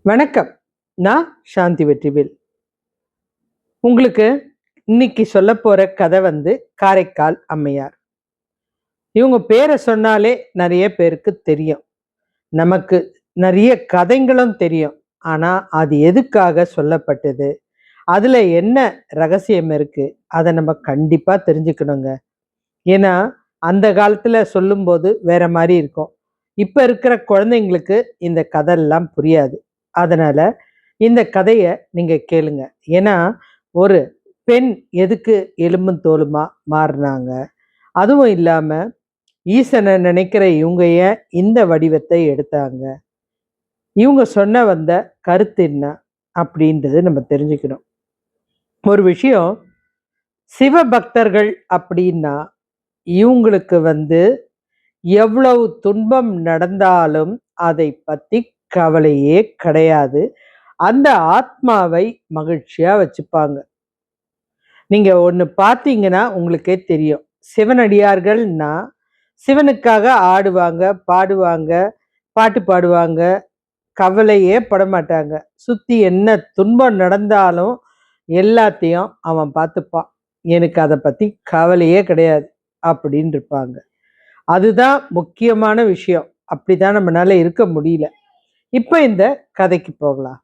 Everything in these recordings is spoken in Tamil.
வணக்கம். நான் சாந்தி வெற்றிவேல். உங்களுக்கு இன்னைக்கு சொல்லப் போற கதை காரைக்கால் அம்மையார். இவங்க பேரை சொன்னாலே நிறைய பேருக்கு தெரியும். நமக்கு நிறைய கதைங்களும் தெரியும். ஆனா அது எதுக்காக சொல்லப்பட்டது? அதுல என்ன ரகசியம் இருக்கு? அதை நம்ம கண்டிப்பா தெரிஞ்சுக்கணுங்க. ஏன்னா அந்த காலத்துல சொல்லும்போது வேற மாதிரி இருக்கும். இப்ப இருக்கிற குழந்தைங்களுக்கு இந்த கதையெல்லாம் புரியாது. அதனால இந்த கதைய நீங்க கேளுங்க. ஏன்னா, ஒரு பெண் எதுக்கு எலும்பும் தோலுமா மாறுனாங்க? அதுவும் இல்லாம, ஈசன நினைக்கிற இவங்க ஏன் இந்த வடிவத்தை எடுத்தாங்க? இவங்க சொன்ன கருத்து என்ன? அப்படின்றது நம்ம தெரிஞ்சுக்கணும். ஒரு விஷயம், சிவபக்தர்கள் அப்படின்னா, இவங்களுக்கு எவ்வளவு துன்பம் நடந்தாலும் அதை பத்தி கவலையே கிடையாது. அந்த ஆத்மாவை மகிழ்ச்சியா வச்சுப்பாங்க. நீங்க ஒண்ணு பார்த்தீங்கன்னா உங்களுக்கே தெரியும். சிவனடியார்கள்னா சிவனுக்காக ஆடுவாங்க, பாடுவாங்க, பாட்டு பாடுவாங்க, கவலையே படமாட்டாங்க. சுத்தி என்ன துன்பம் நடந்தாலும் எல்லாத்தையும் அவன் பார்த்துப்பான். எனக்கு அத பத்தி கவலையே கிடையாது அப்படின்னு இருப்பாங்க. அதுதான் முக்கியமான விஷயம். அப்படிதான் நம்மனால இருக்க முடியல. இப்ப இந்த கதைக்கு போகலாம்.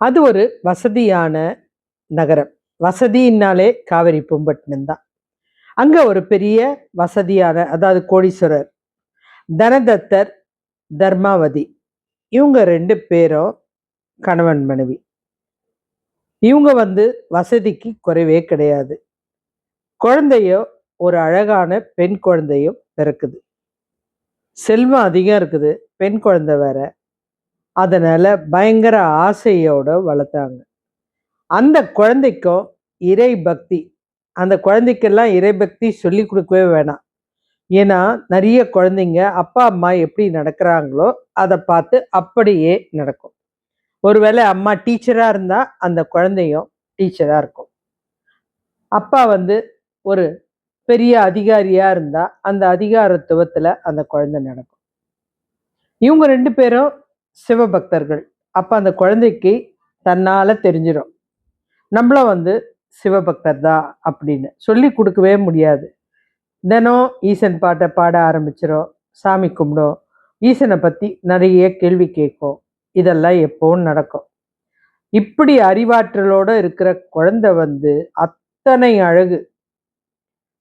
அது ஒரு வசதியான நகரம். வசதின்னாலே காவிரி பூம்பட்டினம் தான். அங்க ஒரு பெரிய வசதியான, அதாவது கோடீஸ்வரர் தனதத்தர், தர்மாவதி, இவங்க 2 பேரும் கணவன் மனைவி. இவங்க வசதிக்கு குறைவே கிடையாது. குழந்தையோ ஒரு அழகான பெண் குழந்தையும் பிறக்குது. செல்வம் அதிகம் இருக்குது, பெண் குழந்தை வேற. அதனால பயங்கர ஆசையோட வளர்த்தாங்க. அந்த குழந்தைக்கும் இறை பக்தி, அந்த குழந்தைக்கெல்லாம் இறை பக்தி சொல்லி கொடுக்கவே வேணாம். ஏன்னா நிறைய குழந்தைங்க அப்பா அம்மா எப்படி நடக்கிறாங்களோ அதை பார்த்து அப்படியே நடக்கும். ஒருவேளை அம்மா டீச்சரா இருந்தா அந்த குழந்தையும் டீச்சரா இருக்கும். அப்பா ஒரு பெரிய அதிகாரியா இருந்தா அந்த அதிகாரத்துவத்துல அந்த குழந்தை நடக்கும். இவங்க 2 பேரும் சிவபக்தர்கள். அப்ப அந்த குழந்தைக்கு தன்னால தெரிஞ்சிடும், நம்மளும் சிவபக்தர் தான் அப்படின்னு சொல்லி கொடுக்கவே முடியாது. தினம் ஈசன் பாட்டை பாட ஆரம்பிச்சிடும், சாமி கும்பிடும், ஈசனை பற்றி நிறைய கேள்வி கேட்கும். இதெல்லாம் எப்போவும் நடக்கும். இப்படி அறிவாற்றலோட இருக்கிற குழந்தை அத்தனை அழகு.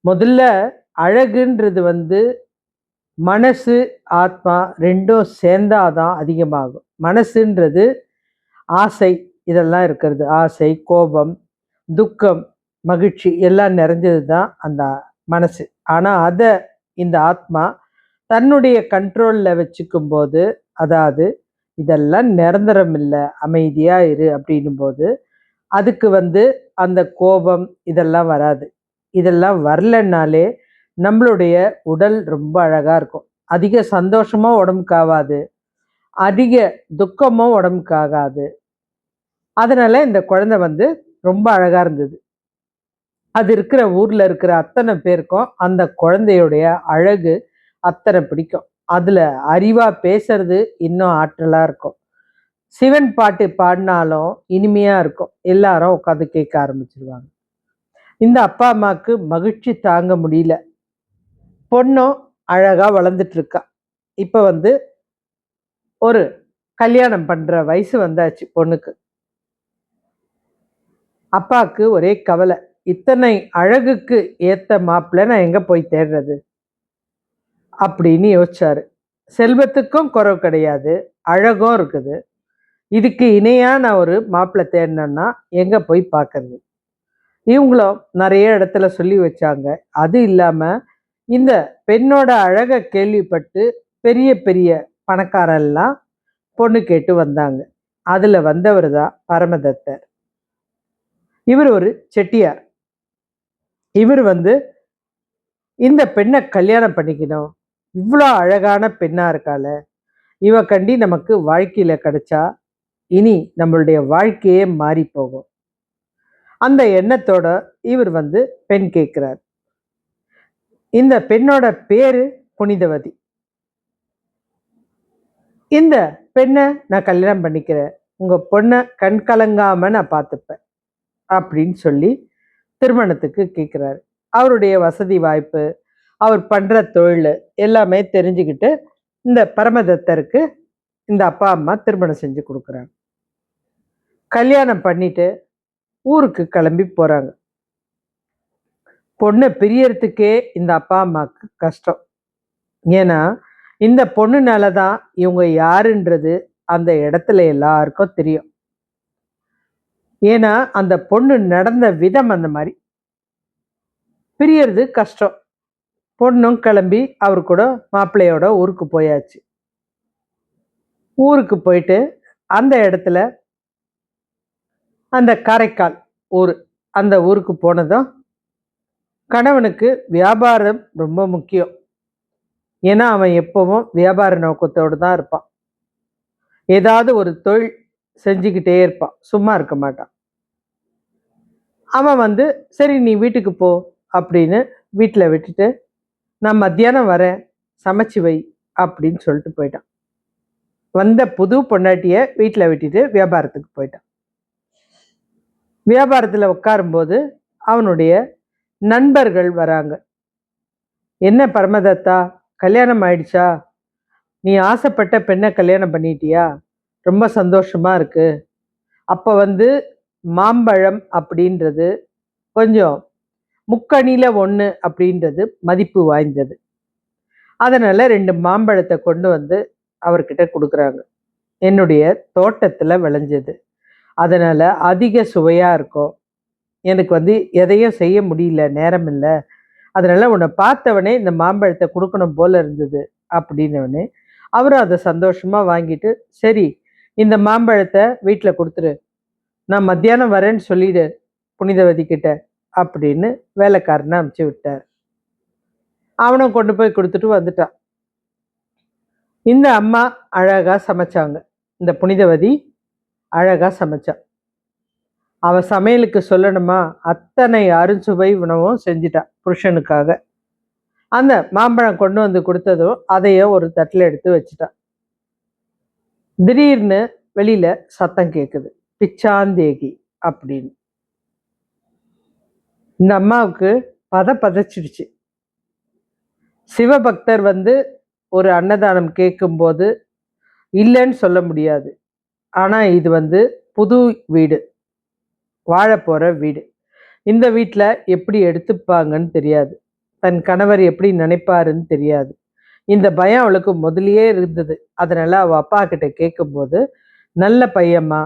முதல்ல அழகுன்றது மனசு ஆத்மா ரெண்டும் சேர்ந்தாதான் அதிகமாகும். மனசுன்றது ஆசை, இதெல்லாம் இருக்கிறது. ஆசை, கோபம், துக்கம், மகிழ்ச்சி எல்லாம் நிறைஞ்சது தான் அந்த மனசு. ஆனா அதை இந்த ஆத்மா தன்னுடைய கண்ட்ரோல்ல வச்சுக்கும் போது, அதாவது இதெல்லாம் நிரந்தரம் இல்லை, அமைதியா இரு அப்படின்னும் போது, அதுக்கு அந்த கோபம் இதெல்லாம் வராது. இதெல்லாம் வரலன்னாலே நம்மளுடைய உடல் ரொம்ப அழகா இருக்கும். அதிக சந்தோஷமும் உடம்புக்கு ஆகாது, அதிக துக்கமும் உடம்புக்கு ஆகாது. அதனால இந்த குழந்தை ரொம்ப அழகா இருந்தது. அது இருக்கிற ஊர்ல இருக்கிற அத்தனை பேருக்கும் அந்த குழந்தையுடைய அழகு அத்தனை பிடிக்கும். அதுல அறிவா பேசுறது இன்னும் ஆற்றலா இருக்கும். சிவன் பாட்டு பாடினாலும் இனிமையா இருக்கும். எல்லாரும் உட்காந்து கேட்க ஆரம்பிச்சிருவாங்க. இந்த அப்பா அம்மாவுக்கு மகிழ்ச்சி தாங்க முடியல. பொண்ணும் அழகா வளர்ந்துட்டு இருக்கா. இப்ப ஒரு கல்யாணம் பண்ற வயசு வந்தாச்சு பொண்ணுக்கு. அப்பாவுக்கு ஒரே கவலை, இத்தனை அழகுக்கு ஏத்த மாப்பிள்ளை நான் எங்க போய் தேடுறது அப்படின்னு யோசிச்சாரு. செல்வத்துக்கும் குறைவு கிடையாது, அழகும் இருக்குது. இதுக்கு இணையா நான் ஒரு மாப்பிள்ளை தேடினேன்னா எங்க போய் பார்க்கறது? இவங்களும் நிறைய இடத்துல சொல்லி வச்சாங்க. அது இல்லாம இந்த பெண்ணோட அழகை கேள்விப்பட்டு பெரிய பெரிய பணக்காரெல்லாம் பொண்ணு கேட்டு வந்தாங்க. அதுல வந்தவர் தான் பரமதத்தர். இவர் ஒரு செட்டியார். இவர் இந்த பெண்ணை கல்யாணம் பண்ணிக்கணும், இவ்வளோ அழகான பெண்ணா இருக்கால, இவ கண்டி நமக்கு வாழ்க்கையில கிடைச்சா இனி நம்மளுடைய வாழ்க்கையே மாறி போகும். அந்த எண்ணத்தோட இவர் பெண் கேட்கிறார். இந்த பெண்ணோட பேரு புனிதவதி. இந்த பெண்ணை நான் கல்யாணம் பண்ணிக்கிறேன், உங்க பொண்ணை கண் கலங்காம நான் பார்த்துப்பேன் அப்படின்னு சொல்லி திருமணத்துக்கு கேட்குறாரு. அவருடைய வசதி வாய்ப்பு, அவர் பண்ற தொழில் எல்லாமே தெரிஞ்சுக்கிட்டு இந்த பரமதத்தருக்கு இந்த அப்பா அம்மா திருமணம் செஞ்சு கொடுக்குறாங்க. கல்யாணம் பண்ணிட்டு ஊருக்கு கிளம்பி போறாங்க. பொண்ணை பிரியறதுக்கே இந்த அப்பா அம்மாவுக்கு கஷ்டம். ஏன்னா இந்த பொண்ணுனால தான் இவங்க யாருன்றது அந்த இடத்துல எல்லாருக்கும் தெரியும். ஏன்னா அந்த பொண்ணு நடந்த விதம் அந்த மாதிரி. பிரியறது கஷ்டம். பொண்ணும் கிளம்பி அவர் கூட மாப்பிள்ளையோட ஊருக்கு போயாச்சு. ஊருக்கு போயிட்டு அந்த இடத்துல அந்த காரைக்கால் ஊர், அந்த ஊருக்கு போனதும் கணவனுக்கு வியாபாரம் ரொம்ப முக்கியம். ஏன்னா அவன் எப்பவும் வியாபார நோக்கத்தோடு தான் இருப்பான். ஏதாவது ஒரு தொழில் செஞ்சுக்கிட்டே இருப்பான், சும்மா இருக்க மாட்டான். அவன் சரி நீ வீட்டுக்கு போ அப்படின்னு வீட்டில் விட்டுட்டு, நான் மத்தியானம் வரேன் சமைச்சு வை அப்படின்னு சொல்லிட்டு போயிட்டான். வந்த புது பொண்டாட்டிய வீட்டில் விட்டுட்டு வியாபாரத்துக்கு போயிட்டான். வியாபாரத்தில் உட்காரும்போது அவனுடைய நண்பர்கள் வராங்க. என்ன பரமதத்தா, கல்யாணம் ஆயிடுச்சா? நீ ஆசைப்பட்ட பெண்ணை கல்யாணம் பண்ணிட்டியா? ரொம்ப சந்தோஷமா இருக்கு. அப்போ மாம்பழம் அப்படின்றது கொஞ்சம் முக்கணியில் ஒன்று அப்படின்றது மதிப்பு வாய்ந்தது. அதனால் 2 மாம்பழத்தை கொண்டு அவர்கிட்ட கொடுக்குறாங்க. என்னுடைய தோட்டத்தில் விளைஞ்சது, அதனால் அதிக சுவையாக இருக்கும். எனக்கு எதையும் செய்ய முடியல, நேரம் இல்லை. அதனால் உன்னை பார்த்தவனே இந்த மாம்பழத்தை கொடுக்கணும் போல இருந்தது அப்படின்னவனே அவரும் அதை சந்தோஷமாக வாங்கிட்டு, சரி இந்த மாம்பழத்தை வீட்டில் கொடுத்துரு, நான் மத்தியானம் வரேன்னு சொல்லிடு புனிதவதி கிட்ட அப்படின்னு வேலைக்காரனை அனுப்பிச்சி விட்டார். அவனும் கொண்டு போய் கொடுத்துட்டு வந்துட்டான். இந்த அம்மா அழகாக சமைச்சாங்க. இந்த புனிதவதி அழகாக சமைச்சான். அவள் சமையலுக்கு சொல்லணுமா, அத்தனை அருஞ்சுவை உணவும் செஞ்சிட்டான் புருஷனுக்காக. அந்த மாம்பழம் கொண்டு கொடுத்ததும் அதையே ஒரு தட்டில் எடுத்து வச்சுட்டான். திடீர்னு வெளியில சத்தம் கேட்குது, பிச்சாந்தேகி அப்படின்னு. இந்த அம்மாவுக்கு பதச்சிடுச்சு. சிவபக்தர் ஒரு அன்னதானம் கேட்கும்போது இல்லைன்னு சொல்ல முடியாது. ஆனால் இது புது வீடு, வாழ போகிற வீடு. இந்த வீட்டில் எப்படி எடுத்துப்பாங்கன்னு தெரியாது, தன் கணவர் எப்படி நினைப்பாருன்னு தெரியாது. இந்த பயம் அவளுக்கு முதலியே இருந்தது. அதனால் அவள் அப்பா கிட்ட கேட்கும்போது, நல்ல பையம்மா,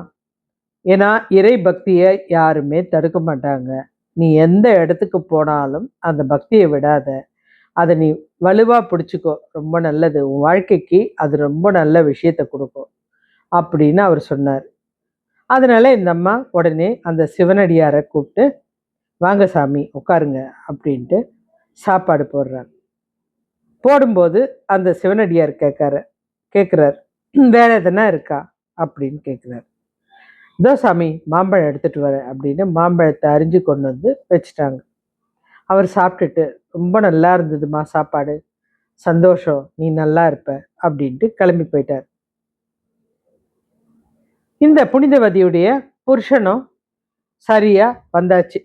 ஏன்னா இறை பக்தியை யாருமே தடுக்க மாட்டாங்க, நீ எந்த இடத்துக்கு போனாலும் அந்த பக்தியை விடாத, அதை நீ வலுவாக பிடிச்சிக்கோ, ரொம்ப நல்லது, உன் வாழ்க்கைக்கு அது ரொம்ப நல்ல விஷயத்தை கொடுக்கும் அப்படின்னு அவர் சொன்னார். அதனால் இந்த அம்மா உடனே அந்த சிவனடியாரை கூப்பிட்டு, வாங்க சாமி உட்காருங்க அப்படின்ட்டு சாப்பாடு போடுறாங்க. போடும்போது அந்த சிவனடியார் கேட்குறார், வேற எதனா இருக்கா அப்படின்னு கேட்குறாரு. இதோ சாமி மாம்பழம் எடுத்துகிட்டு வரேன் அப்படின்னு மாம்பழத்தை அரிஞ்சு கொண்டு வச்சுட்டாங்க. அவர் சாப்பிட்டுட்டு, ரொம்ப நல்லா இருந்ததுமா சாப்பாடு, சந்தோஷம், நீ நல்லா இருப்ப அப்படின்ட்டு கிளம்பி போயிட்டார். இந்த புனிதவதியுடைய புருஷனும் சரியா வந்தாச்சு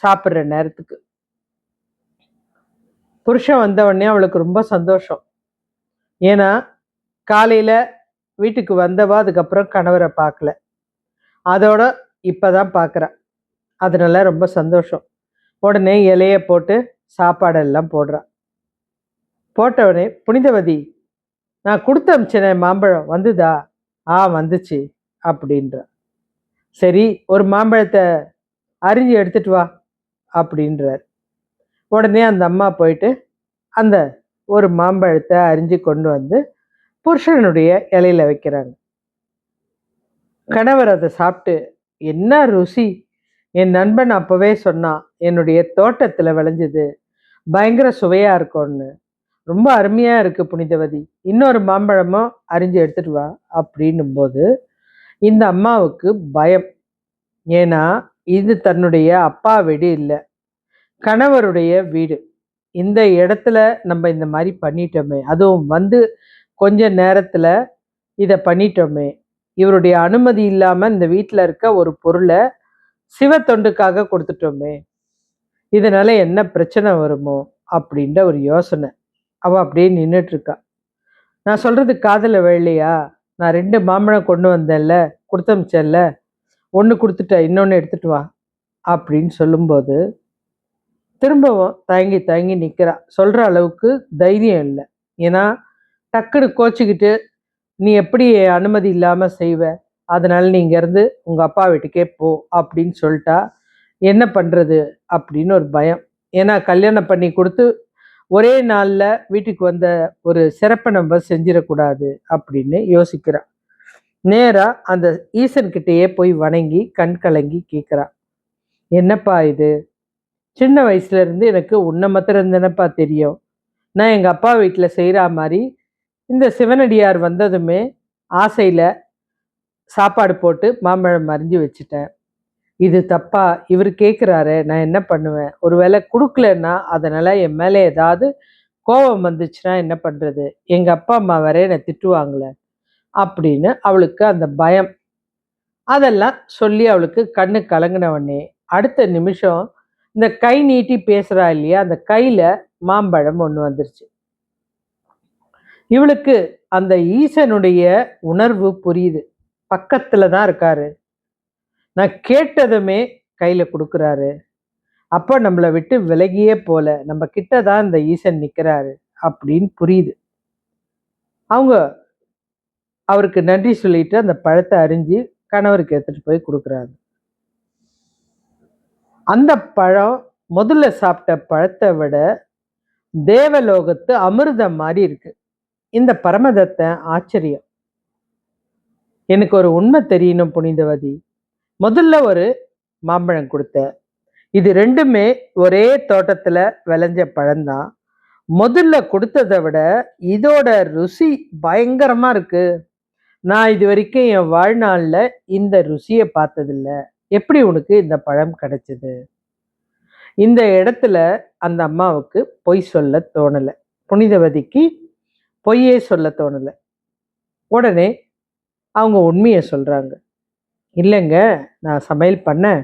சாப்பிட்ற நேரத்துக்கு. புருஷன் வந்தவொடனே அவளுக்கு ரொம்ப சந்தோஷம். ஏன்னா காலையில் வீட்டுக்கு வந்தவா அதுக்கப்புறம் கணவரை பார்க்கல, அதோட இப்போதான் பார்க்குறா. அதனால ரொம்ப சந்தோஷம். உடனே இலையை போட்டு சாப்பாடெல்லாம் போடுறான். போட்டவுடனே, புனிதவதி, நான் கொடுத்து அமிச்சேனே மாம்பழம் வந்துதா? வந்துச்சு அப்படின்ற. சரி ஒரு மாம்பழத்தை அரிஞ்சு எடுத்துட்டு வா அப்படின்றார். உடனே அந்த அம்மா போயிட்டு அந்த ஒரு மாம்பழத்தை அரிஞ்சு கொண்டு புருஷனுடைய இலையில வைக்கிறாங்க. கணவர் அதை சாப்பிட்டு, என்ன ருசி, என் நண்பன் அப்பவே சொன்னான் என்னுடைய தோட்டத்தில் விளைஞ்சது பயங்கர சுவையா இருக்கும்னு, ரொம்ப அருமையா இருக்கு புனிதவதி, இன்னொரு மாம்பழமும் அரிஞ்சு எடுத்துட்டு வா அப்படின்னும் போது இந்த அம்மாவுக்கு பயம். ஏன்னா இது தன்னுடைய அப்பா வீடு இல்லை, கணவருடைய வீடு. இந்த இடத்துல நம்ம இந்த மாதிரி பண்ணிட்டோமே, அதுவும் கொஞ்ச நேரத்துல இதை பண்ணிட்டோமே, இவருடைய அனுமதி இல்லாமல் இந்த வீட்டில் இருக்க ஒரு பொருளை சிவ தொண்டுக்காக கொடுத்துட்டோமே, இதனால என்ன பிரச்சனை வருமோ அப்படின்ற ஒரு யோசனை. அவள் அப்படியே நின்றுட்டு இருக்கா. நான் சொல்றது காதில் விழலையா? நான் 2 மாம்பழம் கொண்டு வந்தேன்ல, கொடுத்து அமிச்சேன்ல, ஒன்று கொடுத்துட்ட, இன்னொன்று எடுத்துட்டு வா அப்படின்னு சொல்லும்போது திரும்பவும் தயங்கி தயங்கி நிற்கிறா. சொல்கிற அளவுக்கு தைரியம் இல்லை. ஏன்னா டக்குன்னு கோச்சிக்கிட்டு, நீ எப்படி அனுமதி இல்லாமல் செய்வ, அதனால நீ இங்கேருந்து உங்கள் அப்பா வீட்டுக்கே போ அப்படின்னு சொல்லிட்டா என்ன பண்ணுறது அப்படின்னு ஒரு பயம். ஏன்னா கல்யாணம் பண்ணி கொடுத்து ஒரே நாளில் வீட்டுக்கு வந்த ஒரு சிறப்பை நம்ம செஞ்சிடக்கூடாது அப்படின்னு யோசிக்கிறா. நேராக அந்த ஈசன்கிட்டயே போய் வணங்கி கண் கலங்கி கேட்குறா, என்னப்பா இது, சின்ன வயசுலேருந்து எனக்கு உன்னை மாத்திரம் தானப்பா தெரியும். நான் எங்கள் அப்பா வீட்டில் செய்கிற மாதிரி இந்த சிவனடியார் வந்ததுமே ஆசையில் சாப்பாடு போட்டு மாம்பழம் மறிஞ்சு வச்சுட்டேன். இது தப்பா? இவர் கேட்குறாரு, நான் என்ன பண்ணுவேன்? ஒரு வேளை கொடுக்கலன்னா அதனால் என் மேலே ஏதாவது கோபம் வந்துச்சுன்னா என்ன பண்ணுறது? எங்கள் அப்பா அம்மா வேற என்னை திட்டுவாங்களே அப்படின்னு அவளுக்கு அந்த பயம். அதெல்லாம் சொல்லி அவளுக்கு கண்ணு கலங்கினவொடனே அடுத்த நிமிஷம் இந்த கை நீட்டி பேசுகிறா இல்லையா, அந்த கையில் மாம்பழம் ஒன்று வந்துருச்சு. இவளுக்கு அந்த ஈசனுடைய உணர்வு புரியுது. பக்கத்தில் தான் இருக்காரு, நான் கேட்டதுமே கையில் கொடுக்குறாரு, அப்போ நம்மளை விட்டு விலகியே போல, நம்ம கிட்ட தான் இந்த ஈசன் நிற்கிறாரு அப்படின்னு புரியுது. அவங்க அவருக்கு நன்றி சொல்லிட்டு அந்த பழத்தை அரிஞ்சு கணவருக்கு எடுத்துட்டு போய் கொடுக்குறாங்க. அந்த பழம் முதல்ல சாப்பிட்ட பழத்தை விட தேவலோகத்து அமிர்தம் மாதிரி இருக்கு. இந்த பரமதத்தன் ஆச்சரியம். எனக்கு ஒரு உண்மை தெரியணும் புனிதவதி, முதல்ல ஒரு மாம்பழம் கொடுத்த, இது ரெண்டுமே ஒரே தோட்டத்துல விளைஞ்ச பழம்தான். முதல்ல கொடுத்ததை விட இதோட ருசி பயங்கரமா இருக்கு. நான் இது வரைக்கும் என் வாழ்நாள்ல இந்த ருசியை பார்த்ததில்ல. எப்படி உனக்கு இந்த பழம் கிடைச்சது? இந்த இடத்துல அந்த அம்மாவுக்கு பொய் சொல்ல தோணலை. புனிதவதிக்கு பொய்யே சொல்ல தோணலை. உடனே அவங்க உண்மையை சொல்றாங்க. இல்லைங்க, நான் சமையல் பண்ணேன்,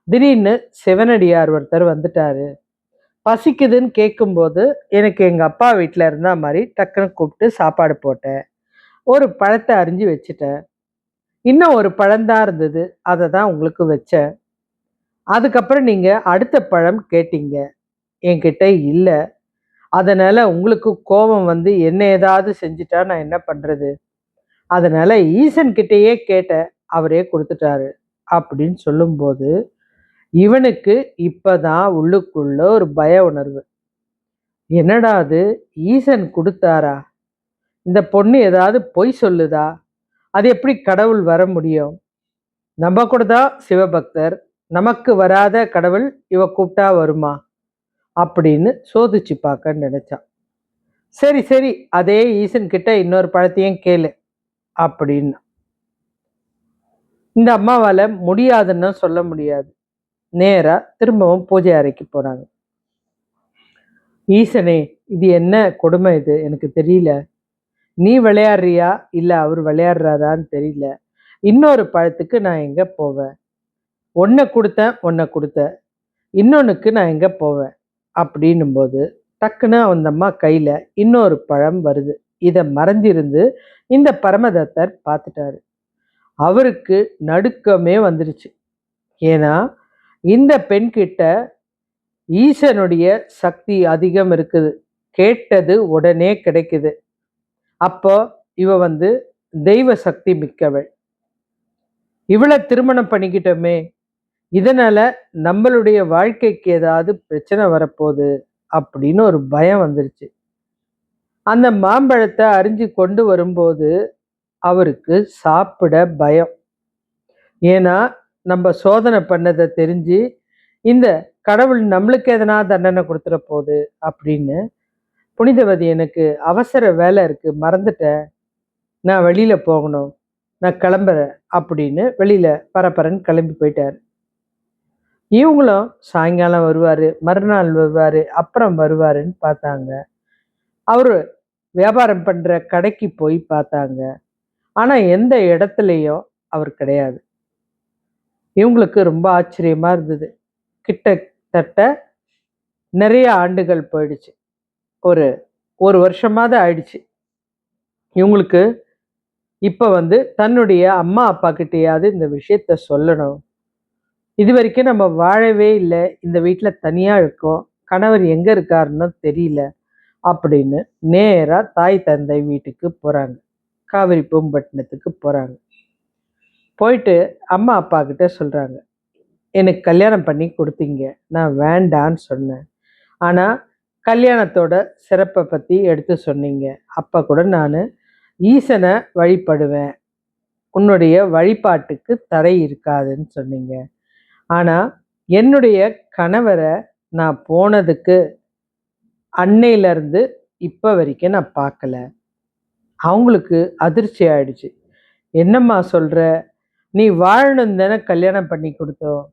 திடீர்னு சிவனடியார் ஒருத்தர் வந்துட்டாரு, பசிக்குதுன்னு கேட்கும்போது எனக்கு எங்கள் அப்பா வீட்டில் இருந்தா மாதிரி டக்குன்னு கூப்பிட்டு சாப்பாடு போட்டேன், ஒரு பழத்தை அரிஞ்சு வச்சுட்டேன், இன்னும் ஒரு பழம்தான் இருந்தது, அதை தான் உங்களுக்கு வச்சேன். அதுக்கப்புறம் நீங்கள் அடுத்த பழம் கேட்டீங்க, என்கிட்ட இல்லை, அதனால் உங்களுக்கு கோபம் வந்து என்ன ஏதாவது செஞ்சுட்டா நான் என்ன பண்ணுறது, அதனால் ஈசன்கிட்டயே கேட்டேன், அவரே கொடுத்துட்டாரு அப்படின்னு சொல்லும்போது இவனுக்கு இப்பதான் உள்ளுக்குள்ள ஒரு பய உணர்வு. என்னடா அது, ஈசன் கொடுத்தாரா? இந்த பொண்ணு ஏதாவது பொய் சொல்லுதா? அது எப்படி கடவுள் வர முடியும்? நம்ம கூட தான் சிவபக்தர், நமக்கு வராத கடவுள் இவ கூப்பிட்டா வருமா அப்படின்னு சோதிச்சு பார்க்க நினைச்சான். சரி சரி, அதே ஈசன் கிட்ட இன்னொரு பழத்தையும் கேளு அப்படின்னு. இந்த அம்மாவால முடியாதுன்னு சொல்ல முடியாது. நேரா திரும்பவும் பூஜை அறைக்கு போறாங்க. ஈசனே, இது என்ன கொடுமை, இது எனக்கு தெரியல, நீ விளையாடுறியா இல்ல அவர் விளையாடுறாரான்னு தெரியல, இன்னொரு பழத்துக்கு நான் எங்க போவேன், ஒன்றை கொடுத்தேன், இன்னொன்னுக்கு நான் எங்க போவேன் அப்படின்னும் போது டக்குன்னு அந்த அம்மா கையில இன்னொரு பழம் வருது. இதை மறைஞ்சிருந்து இந்த பரமதத்தர் பார்த்துட்டாரு. அவருக்கு நடுக்கமே வந்துருச்சு. ஏன்னா இந்த பெண் கிட்ட ஈசனுடைய சக்தி அதிகம் இருக்குது, கேட்டது உடனே கிடைக்குது. அப்போ இவ வந்து தெய்வ சக்தி மிக்கவள். இவளை திருமணம் பண்ணிக்கிட்டோமே, இதனால நம்மளுடைய வாழ்க்கைக்கு ஏதாவது பிரச்சனை வரப்போகுது அப்படின்னு ஒரு பயம் வந்துருச்சு. அந்த மாம்பழத்தை அரிஞ்சு கொண்டு வரும்போது அவருக்கு சாப்பிட பயம். ஏன்னா நம்ம சோதனை பண்ணதை தெரிஞ்சு இந்த கடவுள் நம்மளுக்கு எதனா தண்டனை கொடுத்துட போகுது அப்படின்னு. புனிதவதி, எனக்கு அவசர வேலை இருக்கு, மறந்துட்டேன், நான் வெளியில போகணும், நான் கிளம்புறேன் அப்படின்னு வெளியில பரபரன்னு கிளம்பி போயிட்டாரு. இவங்களும் சாயங்காலம் வருவாரு, மறுநாள் வருவாரு, அப்புறம் வருவாருன்னு பார்த்தாங்க. அவரு வியாபாரம் பண்ற கடைக்கு போய் பார்த்தாங்க. ஆனா எந்த இடத்துலயும் அவர் கிடையாது. இவங்களுக்கு ரொம்ப ஆச்சரியமா இருந்தது. கிட்டத்தட்ட நிறைய ஆண்டுகள் போயிடுச்சு. ஒரு 1 வருஷமாவது ஆயிடுச்சு. இவங்களுக்கு இப்ப தன்னுடைய அம்மா, அப்பா கிட்டயாவது இந்த விஷயத்த சொல்லணும். இதுவரைக்கும் நம்ம வாழவே இல்ல. இந்த வீட்ல தனியா இருக்கோம். கணவர் எங்க இருக்காருன்னு தெரியல. அப்படின்னு நேரா தாய், தந்தை வீட்டுக்கு போறாங்க. காவிரி பூம்பட்டினத்துக்கு போறாங்க. போயிட்டு அம்மா, அப்பா கிட்ட சொல்றாங்க. எனக்கு கல்யாணம் பண்ணி குடுத்தீங்க. நான் வேண்டான்னு சொன்னேன். ஆனா, கல்யாணத்தோட சிறப்ப பத்தி எடுத்து சொன்னீங்க. அப்ப கூட நானு ஈசன வழிபடுவேன். உன்னுடைய வழிபாட்டுக்கு தடை இருக்காதுன்னு சொன்னீங்க. ஆனா, என்னுடைய கணவர நான் போனதுக்கு அன்னையிலருந்து இப்ப வரைக்கும் நான் பார்க்கல. அவங்களுக்கு அதிர்ச்சி ஆயிடுச்சு. என்னம்மா சொல்ற? நீ வாழணும்னு தானே கல்யாணம் பண்ணி குடுத்தோம்.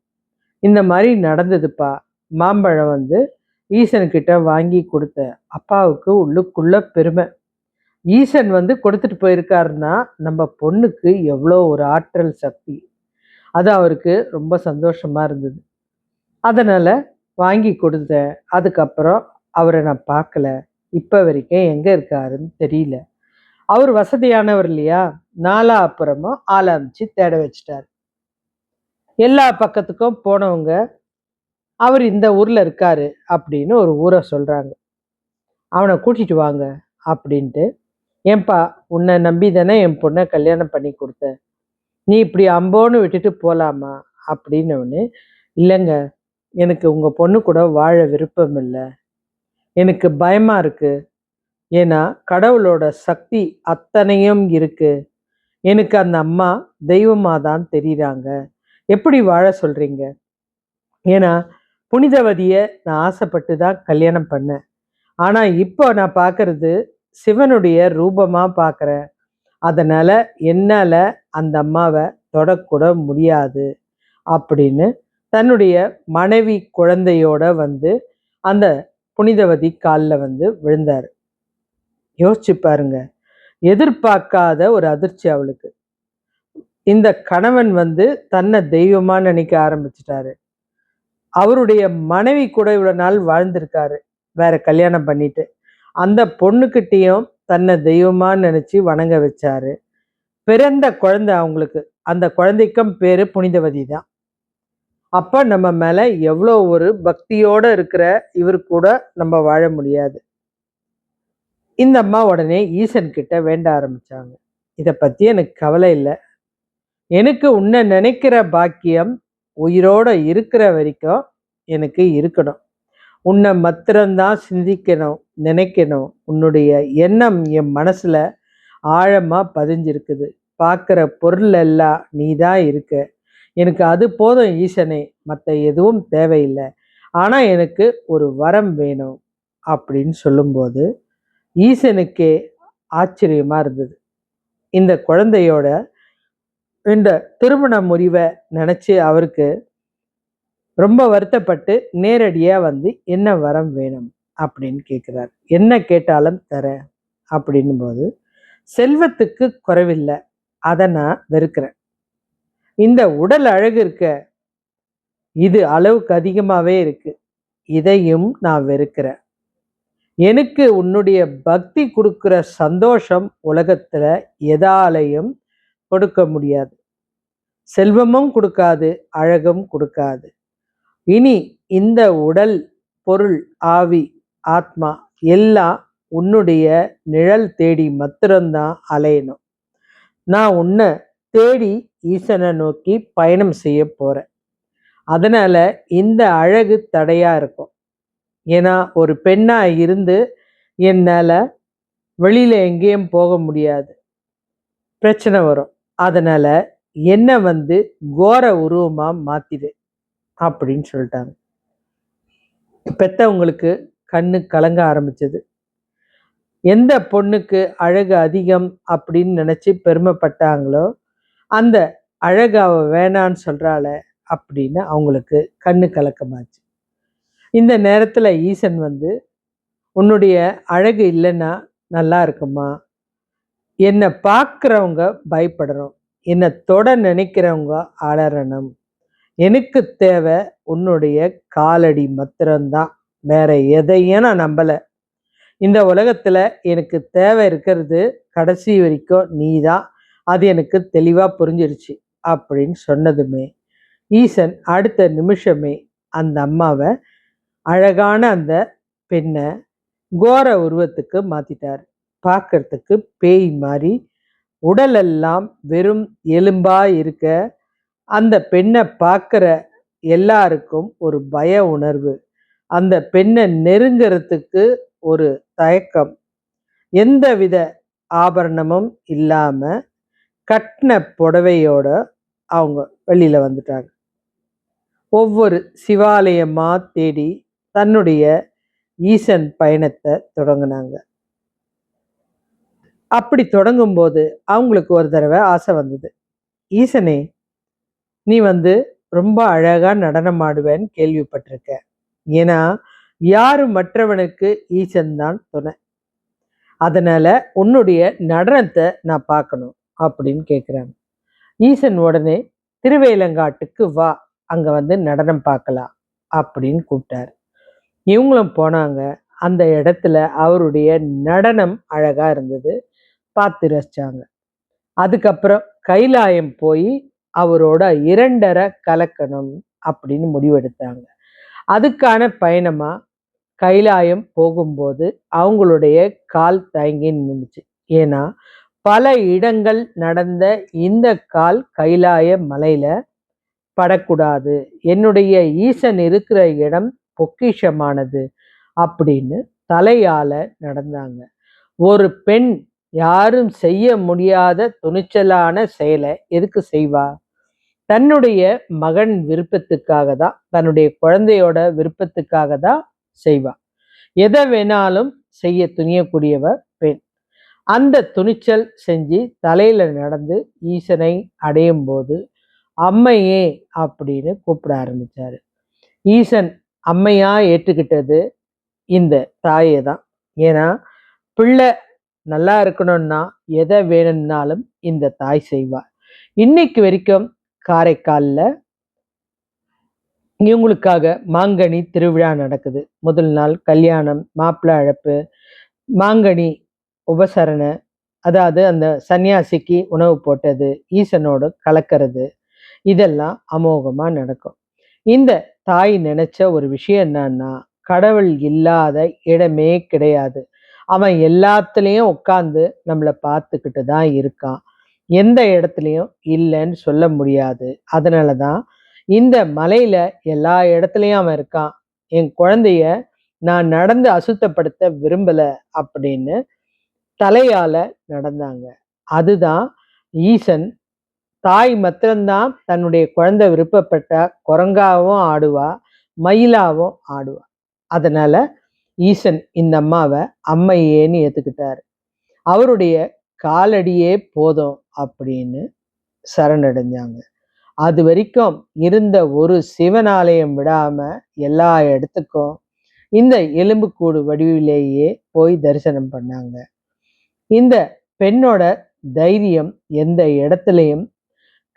இந்த மாரி நடந்ததுப்பா. மாம்பழம் ஈசன்கிட்ட வாங்கி குடுத்தேன். அப்பாவுக்கு உள்ளுக்குள்ள பெருமை. ஈசன் கொடுத்துட்டு போயிருக்காருன்னா, நம்ம பொண்ணுக்கு எவ்வளோ ஒரு ஆற்றல் சக்தி. அது அவருக்கு ரொம்ப சந்தோஷமா இருந்தது. அதனால வாங்கி குடுத்தேன். அதுக்கப்புறம் அவர நான் பார்க்கல. இப்ப வரைக்கும் எங்க இருக்காருன்னு தெரியல. அவரு வசதியானவர் இல்லையா? நாலாப்புறமும் ஆள அனுப்பிச்சு தேட வச்சுட்டாரு. எல்லா பக்கத்துக்கும் போனவங்க, அவரு இந்த ஊர்ல இருக்காரு அப்படின்னு ஒரு ஊர சொல்றாங்க. அவன கூட்டிட்டு வாங்க அப்படின்ட்டு, ஏன்பா உன்னை நம்பி தானே என் பொண்ண கல்யாணம் பண்ணி குடுத்தேன். நீ இப்படி அம்போன்னு விட்டுட்டு போலாமா? அப்படின்னவுடனே, இல்லைங்க எனக்கு உங்க பொண்ணு கூட வாழ விருப்பம் இல்ல. எனக்கு பயமா இருக்கு. ஏன்னா கடவுளோட சக்தி அத்தனையும் இருக்கு. எனக்கு அந்த அம்மா தெய்வமா தான் தெரியிறாங்க. எப்படி வாழ சொல்றீங்க? ஏன்னா புனிதவதிய நான் ஆசைப்பட்டு தான் கல்யாணம் பண்ணேன். ஆனா இப்போ நான் பார்க்கறது சிவனுடைய ரூபமா பார்க்குறேன். அதனால என்னால அந்த அம்மாவ தொடக்கூட முடியாது அப்படின்னு தன்னுடைய மனைவி குழந்தையோட அந்த புனிதவதி கால்ல விழுந்தாரு. யோசிச்சு பாருங்க. எதிர்பார்க்காத ஒரு அதிர்ச்சி அவளுக்கு. இந்த கணவன் தன்னை தெய்வமா நினைக்க ஆரம்பிச்சிட்டாரு. அவருடைய மனைவி கூட இவ்வளவு நாள் வாழ்ந்திருக்காரு. வேற கல்யாணம் பண்ணிட்டு. அந்த பொண்ணுகிட்டயும் தன்னை தெய்வமா நினைச்சு வணங்க வச்சாரு. பிறந்த குழந்தை அவங்களுக்கு. அந்த குழந்தைக்கும் பேரு புனிதவதி தான். அப்ப நம்ம மேல எவ்வளோ ஒரு பக்தியோட இருக்கிற இவர் கூட நம்ம வாழ முடியாது. இந்த அம்மா உடனே ஈசன் கிட்ட வேண்ட ஆரம்பிச்சாங்க. இத பத்தி எனக்கு கவலை இல்ல. எனக்கு உன்னை நினைக்கிற பாக்கியம் உயிரோட இருக்கிற வரைக்கும் எனக்கு இருக்கணும். உன்னை மாத்திரம்தான் சிந்திக்கணும், நினைக்கணும். உன்னுடைய எண்ணம் என் மனசுல ஆழமா பதிஞ்சிருக்குது. பார்க்குற பொருள் எல்லாம் நீதான் இருக்க. எனக்கு அது போதும் ஈசனே, மற்ற எதுவும் தேவையில்லை. ஆனா எனக்கு ஒரு வரம் வேணும் அப்படின்னு சொல்லும்போது ஈசனுக்கே ஆச்சரியமா இருந்தது. இந்த குழந்தையோட இந்த திருமண முறிவை நினைச்சு அவருக்கு ரொம்ப வருத்தப்பட்டு நேரடியா என்ன வரம் வேணும் அப்படின்னு கேட்கிறார். என்ன கேட்டாலும் தரேன் அப்படின்னும் போது, செல்வத்துக்கு குறைவில்லை, அதை நான் வெறுக்கிறேன். இந்த உடல் அழகு இருக்க, இது அளவுக்கு அதிகமாவே இருக்கு, இதையும் நான் வெறுக்கிறேன். எனக்கு உன்னுடைய பக்தி கொடுக்கிற சந்தோஷம் உலகத்துல எதாலையும் கொடுக்க முடியாது. செல்வமும் கொடுக்காது, அழகும் கொடுக்காது. இனி இந்த உடல், பொருள், ஆவி, ஆத்மா எல்லாம் உன்னுடைய நிழல் தேடி மாத்திரம்தான் அலையணும். நான் உன்னை தேடி ஈசனை நோக்கி பயணம் செய்ய போறேன். அதனால இந்த அழகு தடையா இருக்கும். ஏன்னா ஒரு பெண்ணா இருந்து என்னால வெளியில எங்கேயும் போக முடியாது, பிரச்சனை வரும். அதனால என்ன கோர உருவமா மாத்திடு அப்படின்னு சொல்லிட்டாங்க. பெத்தவங்களுக்கு கண்ணு கலங்க ஆரம்பிச்சது. எந்த பொண்ணுக்கு அழகு அதிகம் அப்படின்னு நினைச்சு பெருமைப்பட்டாங்களோ, அந்த அழகு அவ வேணான்னு சொல்றாள அப்படின்னு அவங்களுக்கு கண்ணு கலக்கமாச்சு. இந்த நேரத்துல ஈசன் உன்னுடைய அழகு இல்லைன்னா நல்லா இருக்குமா, என்னை பார்க்குறவங்க பயப்படணும், என்னை தொட நினைக்கிறவங்க அலறணும். எனக்கு தேவை உன்னுடைய காலடி மாத்திரம்தான், வேற எதையும் நான் நம்பலை. இந்த உலகத்துல எனக்கு தேவை இருக்கிறது கடைசி வரைக்கும் நீதான், அது எனக்கு தெளிவா புரிஞ்சிருச்சு அப்படின்னு சொன்னதுமே ஈசன் அடுத்த நிமிஷமே அந்த அம்மாவை அழகான அந்த பெண்ணை கோர உருவத்துக்கு மாத்திட்டார். பார்க்கறதுக்கு பேய் மாதிரி, உடலெல்லாம் வெறும் எலும்பா இருக்க அந்த பெண்ணை பார்க்குற எல்லாருக்கும் ஒரு பய உணர்வு, அந்த பெண்ணை நெருங்கிறதுக்கு ஒரு தயக்கம். எந்தவித ஆபரணமும் இல்லாம கட்டின புடவையோட அவங்க வெளியில வந்துட்டாங்க. ஒவ்வொரு சிவாலயமா தேடி தன்னுடைய ஈசன் பயணத்தை தொடங்கினாங்க. அப்படி தொடங்கும்போது அவங்களுக்கு ஒரு தடவை ஆசை வந்தது. ஈசனே, நீ ரொம்ப அழகா நடனம் ஆடுவேன்னு கேள்விப்பட்டிருக்க. ஏன்னா யாரு மற்றவனுக்கு ஈசன் தான் துணை. அதனால உன்னுடைய நடனத்தை நான் பார்க்கணும் அப்படின்னு கேட்குறாங்க. ஈசன் உடனே திருவேலங்காட்டுக்கு வா, அங்க நடனம் பார்க்கலாம் அப்படின்னு கூப்பிட்டாரு. இவங்களும் போனாங்க. அந்த இடத்துல அவருடைய நடனம் அழகா இருந்தது, பார்த்து ரசிச்சாங்க. அதுக்கப்புறம் கைலாயம் போய் அவரோட 2.5 கலக்கணும் அப்படின்னு முடிவெடுத்தாங்க. அதுக்கான பயணமா கைலாயம் போகும்போது அவங்களுடைய கால் தயங்கி நின்றுச்சு. ஏன்னா பல இடங்கள் நடந்த இந்த கால் கைலாய மலையில படக்கூடாது, என்னுடைய ஈசன் இருக்கிற இடம் பொக்கிஷமானது அப்படின்னு தலையால நடந்தாங்க. ஒரு பெண் யாரும் செய்ய முடியாத துணிச்சலான செயலை எதுக்கு செய்வா? தன்னுடைய மகன் விருப்பத்துக்காக தான், தன்னுடைய குழந்தையோட விருப்பத்துக்காக தான் செய்வா. எதை வேணாலும் செய்ய துணியக்கூடியவ பெண். அந்த துணிச்சல் செஞ்சு தலையில நடந்து ஈசனை அடையும் போது அம்மையே அப்படின்னு கூப்பிட ஆரம்பிச்சாரு. ஈசன் அம்மையா ஏற்றுக்கிட்டது இந்த தாயை தான். ஏன்னா பிள்ளை நல்லா இருக்கணும்னா எதை வேணும்னாலும் இந்த தாய் செய்வார். இன்னைக்கு வரைக்கும் காரைக்காலில் இவங்களுக்காக மாங்கனி திருவிழா நடக்குது. முதல் நாள் கல்யாணம், மாப்பிள்ளை அழைப்பு, மாங்கனி உபசரணை, அதாவது அந்த சன்னியாசிக்கு உணவு போட்டது, ஈசனோடு கலக்கிறது, இதெல்லாம் அமோகமா நடக்கும். இந்த தாய் நினைச்ச ஒரு விஷயம் என்னன்னா, கடவுள் இல்லாத இடமே கிடையாது. அவன் எல்லாத்துலேயும் உட்கார்ந்து நம்மளை பார்த்துக்கிட்டு தான் இருக்கான். எந்த இடத்துலையும் இல்லைன்னு சொல்ல முடியாது. அதனால தான் இந்த மலையில எல்லா இடத்துலையும் அவன் இருக்கான். என் குழந்தைய நான் நடந்து அசுத்தப்படுத்த விரும்பல அப்படின்னு தலையால நடந்தாங்க. அதுதான் ஈசன். தாய் மாத்திரம்தான் தன்னுடைய குழந்தை விருப்பப்பட்ட குரங்காவும் ஆடுவா, மயிலாவும் ஆடுவா. அதனால ஈசன் இந்த அம்மாவை அம்மையேன்னு ஏத்துக்கிட்டாரு. அவருடைய காலடியே போதும் அப்படின்னு சரணடைஞ்சாங்க. அது வரைக்கும் இருந்த ஒரு சிவனாலயம் விடாம எல்லா இடத்துக்கும் இந்த எலும்புக்கூடு வடிவிலேயே போய் தரிசனம் பண்ணாங்க. இந்த பெண்ணோட தைரியம் எந்த இடத்துலையும்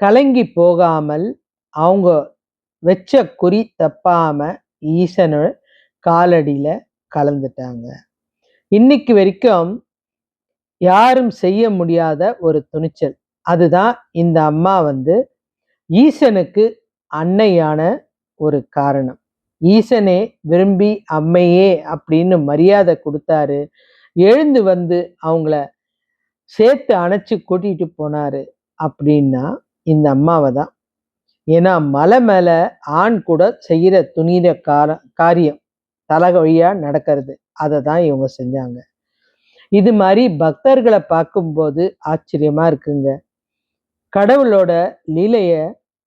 கலங்கி போகாமல், அவங்க வச்ச குறி தப்பாம ஈசனோட காலடியில கலந்துட்டாங்க. இன்னைக்கு வரைக்கும் யாரும் செய்ய முடியாத ஒரு துணிச்சல். அதுதான் இந்த அம்மா ஈசனுக்கு அன்னையான ஒரு காரணம். ஈசனே விரும்பி அம்மையே அப்படின்னு மரியாதை கொடுத்தாரு. எழுந்து அவங்கள சேர்த்து அணைச்சு கூட்டிட்டு போனாரு அப்படின்னா இந்த அம்மாவை தான். ஏன்னா மலை மேல ஆண் கூட செய்கிற துணிகிற காரியம் தலை வழியா நடக்கிறது, அதை தான் இவங்க செஞ்சாங்க. இது மாதிரி பக்தர்களை பார்க்கும்போது ஆச்சரியமா இருக்குங்க. கடவுளோட லீலைய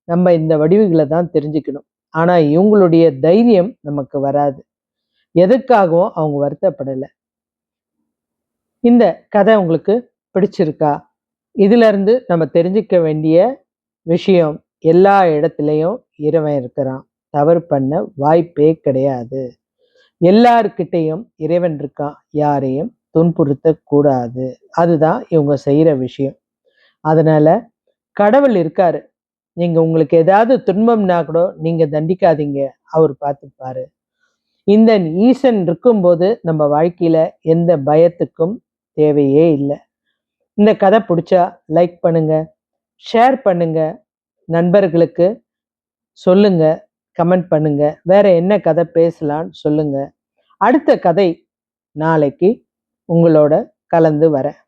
நம்ம இந்த வடிவுகளை தான் தெரிஞ்சுக்கணும். ஆனா இவங்களுடைய தைரியம் நமக்கு வராது. எதுக்காகவும் அவங்க வருத்தப்படலை. இந்த கதை உங்களுக்கு பிடிச்சிருக்கா? இதுல இருந்து நம்ம தெரிஞ்சுக்க வேண்டிய விஷயம், எல்லா இடத்துலையும் இறைவன் இருக்கிறான். தவறு பண்ண வாய்ப்பே கிடையாது. எல்லார்கிட்டையும் இறைவன் இருக்கான். யாரையும் துன்புறுத்தக்கூடாது. அதுதான் இவங்க செய்கிற விஷயம். அதனால கடவுள் இருக்காரு. நீங்க உங்களுக்கு ஏதாவது துன்பம்னா கூட நீங்க தண்டிக்காதீங்க. அவர் பார்த்துப்பாரு. இந்த ஈசன் இருக்கும்போது நம்ம வாழ்க்கையில எந்த பயத்துக்கும் தேவையே இல்லை. இந்த கதை பிடிச்சா லைக் பண்ணுங்க, ஷேர் பண்ணுங்க, நண்பர்களுக்கு சொல்லுங்க, கமெண்ட் பண்ணுங்க. வேற என்ன கதை பேசலான்னு சொல்லுங்க. அடுத்த கதை நாளைக்கு உங்களோட கலந்து வரேன்.